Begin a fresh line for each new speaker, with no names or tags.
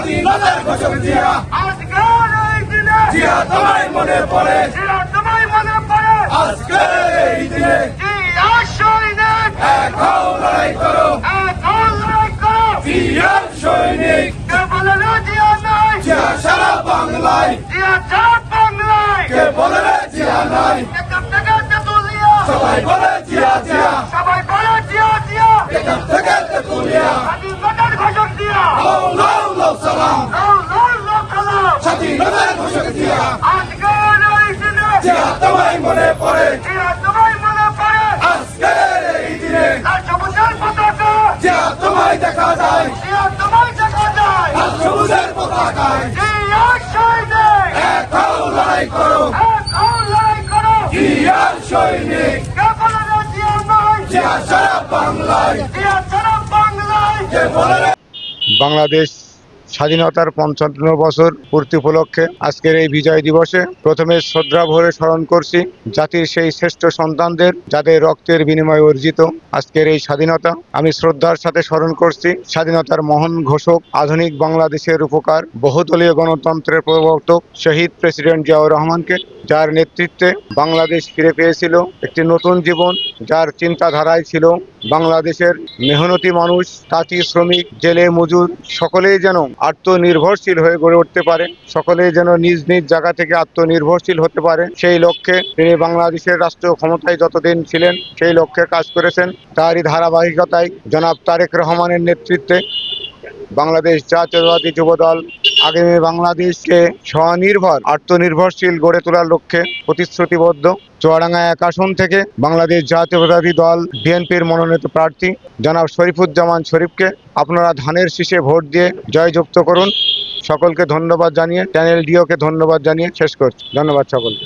স্বাধীনতার ঘোষক জিয়া,
আজকের এই দিনে
জিয়া তোমায় মনে পড়ে,
জিয়া তোমায় মনে পড়ে।
আজকের এই দিনে
জিয়া সৈনিক,
এক হও লড়াই করো,
এক হও লড়াই করো।
জিয়ার সৈনিক,
কে বলে রে জিয়া নাই,
জিয়া সারা বাংলায়,
জিয়া ছাড়া বাংলায়।
কে বলে রে জিয়া নাই,
এখান থেকে তেতুলিয়া,
সবাই বলে জিয়া জিয়া,
সবাই বলে জিয়া জিয়া।
এখান থেকে তেতুলিয়া,
স্বাধীনতার ঘোষক জিয়া,
লাউ লাউ লাউ সালাম,
লাউ লাউ লাউ সালাম।
স্বাধীনতার ঘোষক জিয়া,
আজকের এই দিনে
জিয়া তোমায় মনে পড়ে,
জিয়া তোমায় মনে পড়ে।
আজকের এই দিনে
লাল সবুজের পতাকা,
জিয়া তোমায় দেখা যায়,
জিয়া তোমায় দেখা যায়।
লাল সবুজের পতাকায়,
জিয়া সৈনিক,
এক হও লড়াই করো,
এক হও লড়াই করো।
জিয়ার সৈনিক,
কে বলে রে জিয়া নাই,
জিয়া সারা বাংলায়,
জিয়া ছাড়া বাংলায়।
কে বলে রে
বাংলাদেশ স্বাধীনতার ৫৫ বছর পূর্তি উপলক্ষে আজকের এই বিজয় দিবসে প্রথমে শ্রদ্ধা ভরে স্মরণ করছি জাতির সেই শ্রেষ্ঠ সন্তানদের, যাদের রক্তের বিনিময়ে অর্জিত আজকের এই স্বাধীনতা। আমি শ্রদ্ধার সাথে স্মরণ করছি স্বাধীনতার মহান ঘোষক, আধুনিক বাংলাদেশের উপকার, বহুদলীয় গণতন্ত্রের প্রবর্তক শহীদ প্রেসিডেন্ট জিয়াউর রহমানকে, যার নেতৃত্বে বাংলাদেশ ফিরে পেয়েছিল একটি নতুন জীবন, যার চিন্তাধারায় ছিল বাংলাদেশের মেহনতি মানুষ, তাঁতি, শ্রমিক, জেলে, মজুর সকলেই যেন আত্মনির্ভরশীল হয়ে গড়ে উঠতে পারে, সকলেই যেন নিজ নিজ জায়গা থেকে আত্মনির্ভরশীল হতে পারে। সেই লক্ষ্যে তিনি বাংলাদেশের রাষ্ট্রীয় ক্ষমতায় যতদিন ছিলেন সেই লক্ষ্যে কাজ করেছেন। তারই ধারাবাহিকতায় জনাব তারেক রহমানের নেতৃত্বে বাংলাদেশ জাতীয়তাবাদী যুবদল আগামী বাংলাদেশকে স্বনির্ভর, আত্মনির্ভরশীল গড়ে তোলার লক্ষ্যে প্রতিশ্রুতিবদ্ধ। চুয়াডাঙ্গা ১ আসন থেকে বাংলাদেশ জাতীয়তাবাদী দল বিএনপির মনোনীত প্রার্থী জনাব শরীফুজ্জামান শরীফকে আপনারা ধানের শীষে ভোট দিয়ে জয়যুক্ত করুন। সকলকে ধন্যবাদ জানিয়ে, চ্যানেল ডিওকে ধন্যবাদ জানিয়ে শেষ করছি। ধন্যবাদ সকলকে।